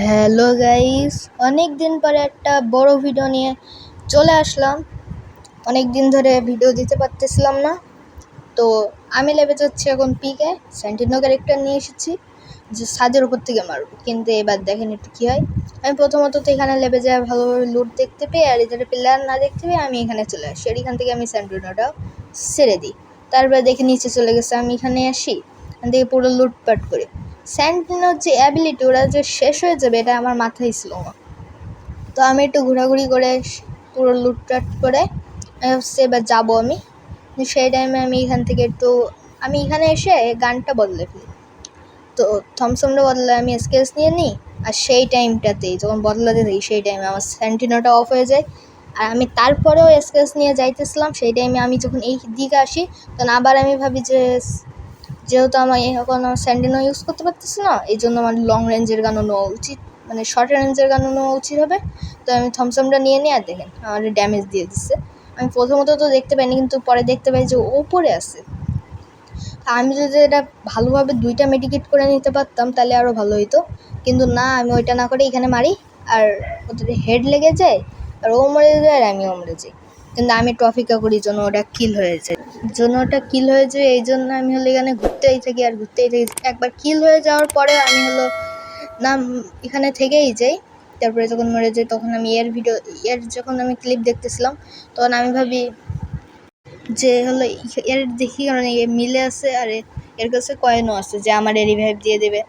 Hello guys, অনেক দিন পরে একটা বড় ভিডিও নিয়ে চলে আসলাম। অনেক দিন ধরে ভিডিও দিতে পারতেছিলাম না, তো আমি লেবে যাচ্ছি এখন পিকে সেন্টিনো ক্যারেক্টার নিয়ে এসেছি যে ছাদের উপর থেকে মারব। কিন্তু এবার দেখেন একটু কী হয়। আমি প্রথমত তো এখানে লেবে যায় ভালোভাবে লুট দেখতে পেয়ে, আর এদের প্লেয়ার না দেখতে পেয়ে আমি এখানে চলে আসি, আর এখান থেকে আমি সেন্টিনোটাও ছেড়ে দিই। তারপরে দেখে নিচে চলে গেছে, আমি এখানে আসি, এখান থেকে পুরো লুটপাট করি। স্যান্টিনোর যে অ্যাবিলিটি ওরা যে শেষ হয়ে যাবে এটা আমার মাথায় ছিল না। তো আমি একটু ঘোরাঘুরি করে পুরো লুটপাট করে ভাবছি এবার যাবো আমি। সেই টাইমে আমি এখানে এসে গানটা বদলে ফেলি। তো থমসমটা বদলে আমি স্কেচ নিয়ে নিই, আর সেই টাইমটাতেই যখন বদলাতে থাকি সেই টাইমে আমার স্যান্টিনোটা অফ হয়ে যায়। আর আমি তারপরেও স্কেচ নিয়ে যাইতেছিলাম, সেই টাইমে আমি যখন এই দিকে আসি তখন আবার আমি ভাবি যে যেহেতু আমার কোনো স্যান্টিনো ইউজ করতে পারতেছি না, এই জন্য আমার লং রেঞ্জের গানও নেওয়া উচিত, মানে শর্ট রেঞ্জের গানও নেওয়া উচিত হবে। তো আমি থমসমটা নিয়ে নিই, আর দেখেন আমার ড্যামেজ দিয়ে দিচ্ছে। আমি প্রথমত তো দেখতে পাইনি, কিন্তু পরে দেখতে পাই যে ওপরে আছে। আমি যদি এটা ভালোভাবে 2টা মেডিকেট করে নিতে পারতাম তাহলে আরও ভালো হতো, কিন্তু না, আমি ওইটা না করে এখানে মারি, আর ওদের হেড লেগে যায়, আর ও মরে যায় আর আমিও মরে যাই। কিন্তু আমি ট্রফিকা করি জন্য ওটা কিল হয়ে যায়, এই জন্য আমি এখানে ঘুরতেই থাকি আর ঘুরতেই থাকি। একবার কিল হয়ে যাওয়ার পরে আমি না এখানে থেকেই যাই। তারপরে যখন মরে যাই তখন আমি যখন আমি ক্লিপ দেখতেছিলাম তখন আমি ভাবি যে এর দেখি, কারণ এ মিলে আছে আর এর কাছে কয়েনও আছে যে আমার রিভাইভ দিয়ে দেবে।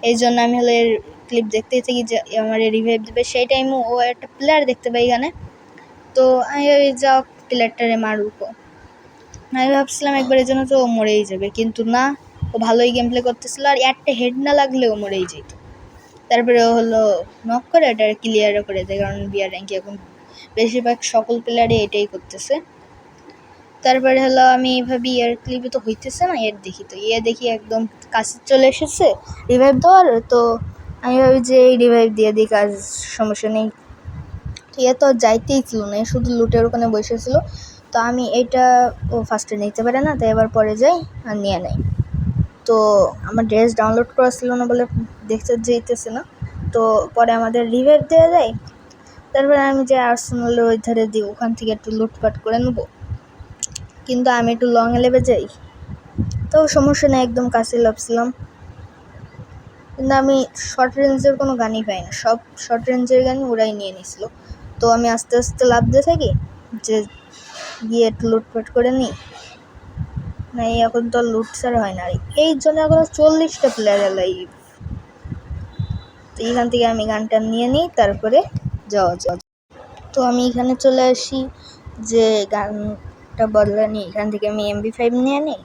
এই জন্য আমি এর ক্লিপ দেখতেই থাকি যে আমার রিভাইভ দেবে। সেই টাইমে ও একটা প্লেয়ার দেখতে পাই এখানে, তো আমি যা প্লেয়ারটারে মারুক। আমি ভাবছিলাম একবারের জন্য তো ও মরেই যাবে, কিন্তু না, ও ভালোই গেম প্লে করতেছিল, আর একটা হেড না লাগলে ও মরেই যেত। তারপরে ও নক করে এটা ক্লিয়ারও করে দেয়, কারণ বিয়ার র্যাঙ্কে এখন বেশিরভাগ সকল প্লেয়ারই এটাই করতেছে। তারপরে আমি ভাবি এর ক্লিপে তো হইতেছে না, দেখি একদম কাছে চলে এসেছে রিভাইভ দেওয়ার। তো আমি ভাবি যে এই রিভাইভ দিয়ে দিই, কাজ সমস্যা নেই। তো যাইতেই ছিল না, শুধু লুটের ওখানে বসেছিল। তো আমি ও ফার্স্টে নিতে পারে না, তাই এবার পরে যাই আর নিয়ে নেই। তো আমার ড্রেস ডাউনলোড করা ছিল না বলে দেখতে যেতেছে না। তো পরে আমাদের রিভাইভ দেওয়া যায়। তারপরে আমি যে আর্সেনালের ওই ধারে দিই, ওখান থেকে একটু লুটপাট করে নেবো, কিন্তু আমি একটু লং লেবে যাই। তো সমস্যা নেই, একদম কাছে লাভছিলাম, কিন্তু আমি শর্ট রেঞ্জের কোনো গানই পাই না, সব শর্ট রেঞ্জের গানই ওরাই নিয়ে নিয়েছিল। তো আমি আস্তে আস্তে লাভ দিয়ে থাকি যে গিয়ে একটু লুটপাট করে নিই। না, এখন তো লুট ছাড়া হয় না। আর এই জন্য এখন 40টা প্লেয়ার লাইভ। তো এখান থেকে আমি গানটা নিয়ে নিই, তারপরে যাওয়া। তো আমি এখানে চলে আসি যে গানটা বদলা নিই, এখান থেকে আমি MP5 নিয়ে নিই।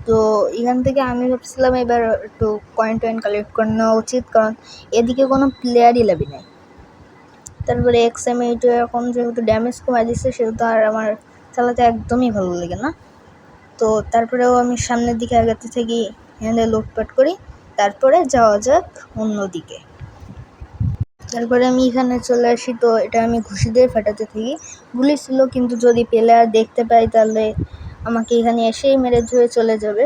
তো এখান থেকে আমি ভাবছিলাম এবার একটু কয়েন কালেক্ট করে নেওয়া উচিত, কারণ এদিকে কোনো প্লেয়ারই লাভি নাই। তারপরে XM8 এখন যেহেতু ড্যামেজ কমে দিচ্ছে, সেহেতু আর আমার চালাতে একদমই ভালো লাগে না। তো তারপরেও আমি সামনের দিকে আগাতে থাকি, এখানে লুটপাট করি, তারপরে যাওয়া যাক অন্যদিকে। তারপরে আমি এখানে চলে আসি, তো এটা আমি ঘুষি দিয়ে ফাটাতে থাকি। গুলি ছিল, কিন্তু যদি প্লেয়ার দেখতে পাই তাহলে আমাকে এখানে এসেই মেরে ধুয়ে চলে যাবে।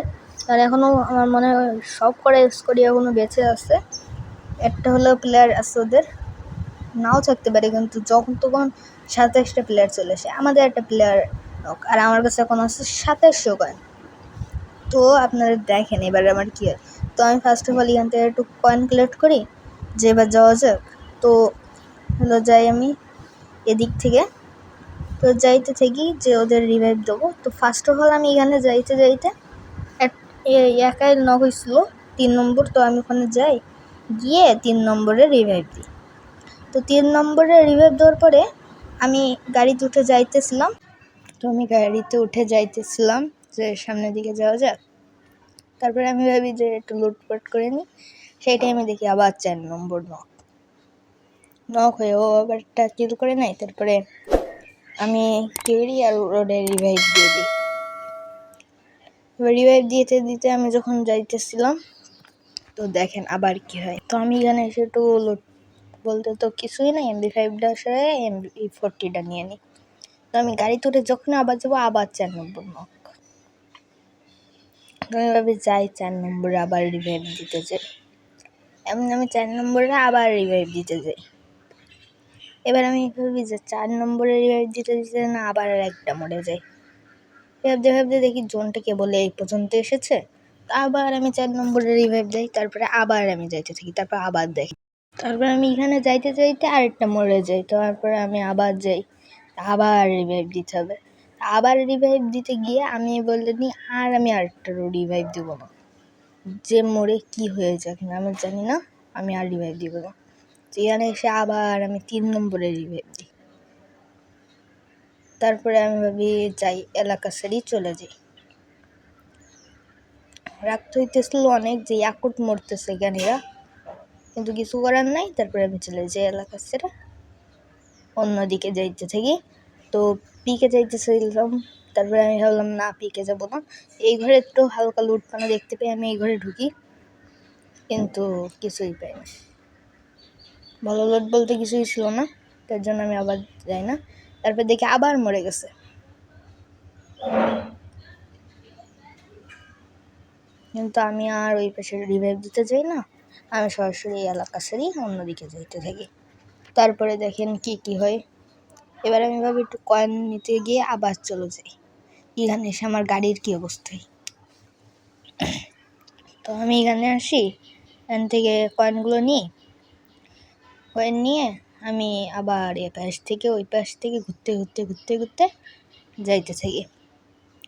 আর এখনও আমার মনে হয় সব করা স্কোয়াড এখনও বেঁচে আছে, একটা প্লেয়ার আছে ওদের, নাও থাকতে পারে, কিন্তু যখন তখন 27টা প্লেয়ার চলে আসে। আমাদের একটা প্লেয়ার আর আমার কাছে এখন আছে 2700 কয়েন। তো আপনারা দেখেন এবার আমার কী হয়। তো আমি ফার্স্ট অফ অল এখান থেকে একটু কয়েন কালেক্ট করি, যে এবার যাওয়া যাক। তো যাই আমি এদিক থেকে, তো যাইতে থাকি যে ওদের রিভাইভ দেবো। তো ফার্স্ট অফ অল আমি এখানে যাইতে একাই নক হয়েছিল 3 নম্বর। তো আমি ওখানে যাই, গিয়ে 3 নম্বরে রিভাইভ দিই। তো 3 নম্বরে রিভাইভ দেওয়ার পরে আমি গাড়িতে উঠে যাইতেছিলাম যে সামনের দিকে যাওয়া যাক। তারপরে আমি ভাবি যে একটু লুটপাট করে নিই, সেই টাইমে দেখি আবার 4 নম্বর নক হয়ে ও আবার একটা কিল করে নেয়। তারপরে আমি কেউরি আর রোডে রিভাইভ দিয়ে দিই। এবার রিভাইভ দিতে দিতে আমি যখন যাইতেছিলাম, তো দেখেন আবার কি হয়। তো আমি এখানে এসে একটু বলতে তো কিছুই নাই, MP5টা সরে MP40টা নিয়ে নিই। তো আমি গাড়িতে উঠে যখন আবার যাবো, আবার 4 নম্বর নক। তো আমি ভাবি যাই 4 নম্বরে আবার রিভাইভ দিতে যাই। এমন আমি 4 নম্বরে আবার রিভাইভ দিতে যাই। এবার আমি ভাবি যে 4 নম্বরে রিভাইভ দিতে দিতে না আবার একটা মরে যায়। ভাবতে ভাবতে দেখি জোনটা কেবল এই পর্যন্ত এসেছে। আবার আমি 4 নম্বরে রিভাইভ দেই, তারপরে আবার আমি যাইতে থাকি, তারপর আবার দেখি, তারপর আমি এখানে যাইতে যাইতে আরেকটা মরে যাই, তারপরে আমি আবার যাই, আবার রিভাইভ দিতে হবে। আবার রিভাইভ দিতে গিয়ে আমি বললেনি আর আমি আরেকটা রিভাইভ দেবো না, যে মরে কি হয়ে যাক না আমি জানি না, আমি আর রিভাইভ দিব না। এখানে এসে আবার আমি 3 নম্বরে রিভাইভ দিই। তারপরে আমি ভাবি যাই এলাকা ছেড়েই চলে যাই। রাগ হইতেছিল অনেক যে ইয়াকুট মরতেছে জ্ঞানীরা, কিন্তু কিছু করার নাই। তারপরে আমি চলে যাই এলাকা ছেড়ে অন্যদিকে যাইতে থাকি। তো পিকে যাইতেছিলাম, তারপরে আমি ভাবলাম না পিকে যাবো না, এই ঘরে একটু হালকা লুটপানা দেখতে পেয়ে আমি এই ঘরে ঢুকি, কিন্তু কিছুই পাই না, ভালো লুট বলতে কিছুই ছিল না। তার জন্য আমি আবার যাই না। তারপর দেখি আবার মরে গেছে। কিন্তু আমি আর ওই পাশে রিভাইভ দিতে যাই না, আমি সরাসরি এলাকা ছেড়েই অন্যদিকে যাইতে থাকি। তারপরে দেখেন কি কি হয়। এবার আমি ভাবি একটু কয়েন নিতে গিয়ে আবার চলে যাই। এখানে এসে আমার গাড়ির কি অবস্থায়, তো আমি এখানে আসি, এখান থেকে কয়েনগুলো নিই, কয়েন নিয়ে আমি আবার এ পাশ থেকে ওই পাশ থেকে ঘুরতে ঘুরতে ঘুরতে ঘুরতে যাইতে থাকি।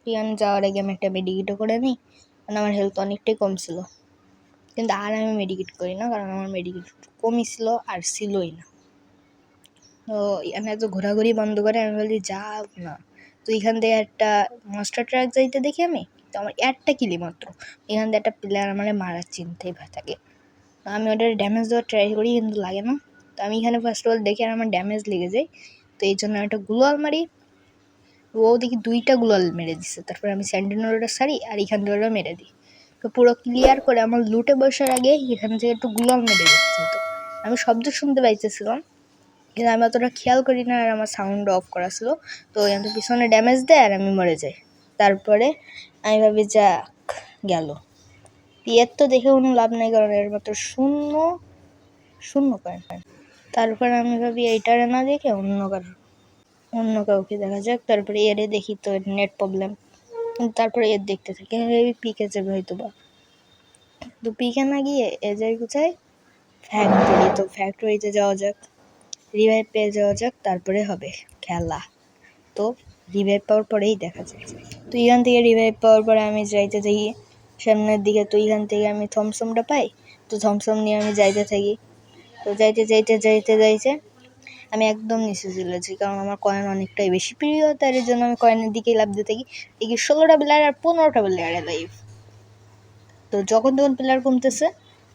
এখানে যাওয়ার আগে আমি একটা মেডিকেটও করে নিই, কারণ আমার হেলথ অনেকটাই কম ছিল। কিন্তু আর আমি মেডিকেট করি না, কারণ আমার মেডিকেট কমই ছিল আর ছিলই না। তো এখানে এত ঘোরাঘুরি বন্ধ করে আমি বলি যাও না। তো এখান থেকে একটা মাস্টার ট্রাক যাইতে দেখি আমি, তো আমার একটা কিলি মাত্র, এখান থেকে একটা প্লেয়ার আমার মারার চিন্তাই থাকে। তো আমি ওটার ড্যামেজ দেওয়ার ট্রাই করি, কিন্তু লাগে না। তো আমি এখানে ফার্স্ট অফ অল দেখি আর আমার ড্যামেজ লেগে যায়, তো এই জন্য একটা গ্লোয়াল মারি। ও দেখি 2টা গ্লোয়াল মেরে দিচ্ছে। তারপর আমি স্যান্ডিনোটা সারি আর এখান থেকে ওটা মেরে দিই। তো পুরো ক্লিয়ার করে আমার লুটে বসার আগে এখান থেকে একটু গ্লোয়াল মেরে দিচ্ছে। তো আমি শব্দ শুনতে পাইতেছিলাম, কিন্তু আমি অতটা খেয়াল করি না, আর আমার সাউন্ড অফ করা ছিল। তো এখান পিছনে ড্যামেজ দেয় আর আমি মরে যাই। তারপরে আমি ভাবি যাক গেল, এর তো দেখে কোনো লাভ নেই, কারণ এর মাত্র শূন্য শূন্য কয়েন। তারপরে আমি ভাবি এইটারে না দেখে অন্য কাউকে দেখা যাক। তারপরে এরে দেখি, তো নেট প্রবলেম, তারপরে এর দেখতে থাকি, পিকে যাবে হয়তো বা। তো পিকে না গিয়ে এ যাই কোথায়, ফ্যাক্টরি। তো ফ্যাক্টরিতে যাওয়া যাক, রিভাইভ পেয়ে যাওয়া যাক, তারপরে হবে খেলা। তো রিভাইভ পাওয়ার পরেই দেখা যায়। তো এখান থেকে রিভাইভ পাওয়ার পরে আমি যাইতে থাকি সামনের দিকে। তো এখান থেকে আমি থমসমটা পাই, তো থমসম নিয়ে আমি যাইতে থাকি। তো যাইতে যাইতে যাইতে যাইতে আমি একদম নিচে চলে যাই, কারণ আমার কয়েন অনেকটাই বেশি প্রিয়, তার জন্য আমি কয়েনের দিকে লাভ দিতে থাকি। দেখি 16টা প্লেয়ার আর 15টা প্লেয়ারে লাইভ। তো যখন তখন প্লেয়ার কমতেছে,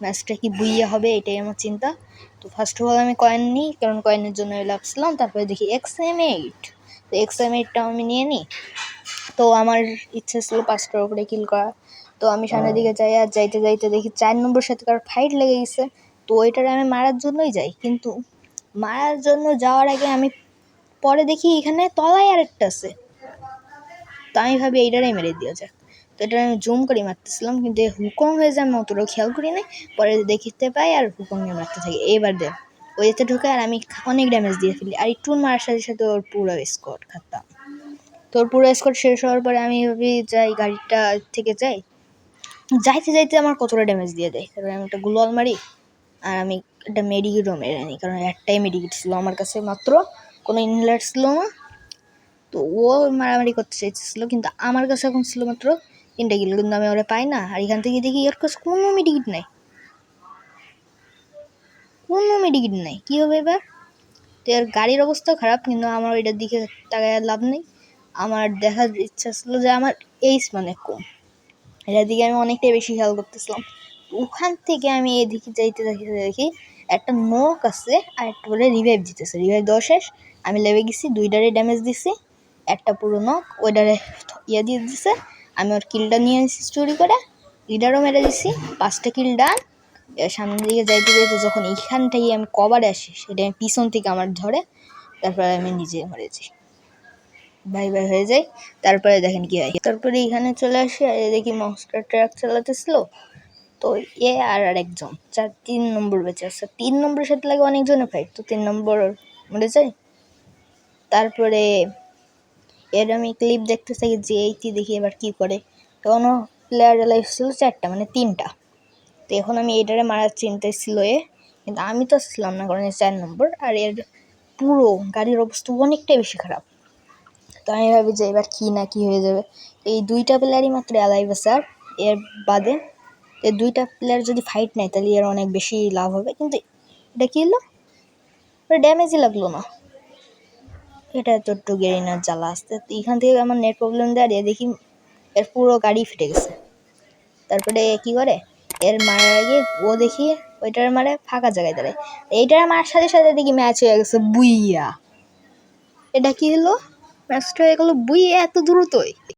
ম্যাচটা কি বুইয়া হবে এটাই আমার চিন্তা। তো ফার্স্ট অফ অল আমি কয়েন নিই, কারণ কয়েনের জন্য আমি লাভছিলাম। তারপরে দেখি XM8, তো XM8টা আমি নিয়ে নিই। তো আমার ইচ্ছে ছিল 5টার উপরে কিল করা। তো আমি সামনের দিকে যাই, আর যাইতে যাইতে দেখি 4 নম্বর সাথে কারো ফাইট লেগে গেছে। তো ওইটারে আমি মারার জন্যই যাই, কিন্তু মারার জন্য যাওয়ার আগে আমি পরে দেখি এখানে তলায় আরেকটা আছে। তো আমি ভাবি এইটারাই মেরে দেওয়া যাক। তো এটা আমি জুম করে মারতেছিলাম, কিন্তু হুকং হয়ে যায় আমি অতটাও খেয়াল করি নাই। পরে দেখতে পাই আর হুকংয়ে মারতে থাকি। এইবার দেখ ওইতে ঢুকে আর আমি অনেক ড্যামেজ দিয়ে ফেলি, আর একটু মারার সাথে সাথে ওর পুরো স্কোয়াড খাতাম। তোর পুরো স্কোয়াড শেষ হওয়ার পরে আমি ভাবি যাই গাড়িটা থেকে যাইতে যাইতে আমার কতটা ড্যামেজ দিয়ে দেয়। তারপরে আমি একটা গ্লোয়াল মারি, আর আমি একটা মেডিকেটও মেরে নিই, কারণ একটাই মেডিকেট ছিল আমার কাছে মাত্র, কোনো ইনহেলার ছিল না। তো ও মারামারি করতে চাইছিল, কিন্তু আমার কাছে এখন ছিল মাত্র 3টা কিল, কিন্তু আমি ওরা পাই না। আর এখান থেকে দেখি ওর কাছে কোনো মেডিকেট নাই, কী হবে এবার? তো এর গাড়ির অবস্থাও খারাপ, কিন্তু আমার ওইটার দিকে তাকায় লাভ নেই। আমার দেখার ইচ্ছা ছিল যে আমার এইস মানে কম, এটার দিকে আমি অনেকটাই বেশি খেয়াল করতেছিলাম। ওখান থেকে আমি এদিকে যাইতে দেখি একটা নক আছে, আর একটা বলে রিভাইভ দিতেছে। রিভাইভ দেওয়া শেষ, আমি লেবে গেছি, 2টারে ড্যামেজ দিছি, একটা পুরো নক, ওইটারে ইয়ে দিয়ে দিছে। আমি ওর কিলটা নিয়ে এসেছি চুরি করে, লিডারও মেরে দিছি, 5টা কিল ডান। সামনের দিকে যাইতে যাইতে যখন এইখানটাই আমি কভারে আসি, সেটা আমি পিছন থেকে আমার ধরে, তারপরে আমি নিজে মরেছি, ভাই হয়ে যাই। তারপরে দেখেন কি হয়। তারপরে এখানে চলে আসি, আর দেখি মাস্টার ট্রাক চালাতেছিল। তো এ আর একজন 3 নম্বর বেঁচে আছে। 3 নম্বরের সাথে লাগে অনেকজনের ফাইট, তো 3 নম্বর মরে যায়। তারপরে এর আমি ক্লিপ দেখতে চাই যে এইটি দেখি এবার কি করে। তখনও প্লেয়ার লাইফ ছিল 4টা, মানে 3টা। তো এখন আমি এটারে মারার চিন্তায় ছিল কিন্তু আমি তো ছিলাম না, কারণ 4 নম্বর আর এর পুরো গাড়ির অবস্থা অনেকটাই বেশি খারাপ। তো আমি ভাবি যে এবার কি না কি হয়ে যাবে। এই 2টা প্লেয়ারই মাত্র অ্যালাইভ আছে, আর এর বাদে এই 2টা প্লেয়ার যদি ফাইট নেয় তাহলে এর অনেক বেশি লাভ হবে। কিন্তু এটা কি হলো, ড্যামেজই লাগলো না। এটা তো একটু গেরিনার জ্বালা আসতে, এখান থেকে আমার নেট প্রবলেম দেয় আর দেখি এর পুরো গাড়ি ফেটে গেছে। তারপরে কি করে, এর মারার আগে ও দেখি ওইটার মারে ফাঁকা জায়গায় দাঁড়ায়, এইটার মারার সাথে সাথে দেখি ম্যাচ হয়ে গেছে বুইয়া। এটা কি হলো, ম্যাচটা হয়ে গেলো বুইয়া এত দ্রুতই।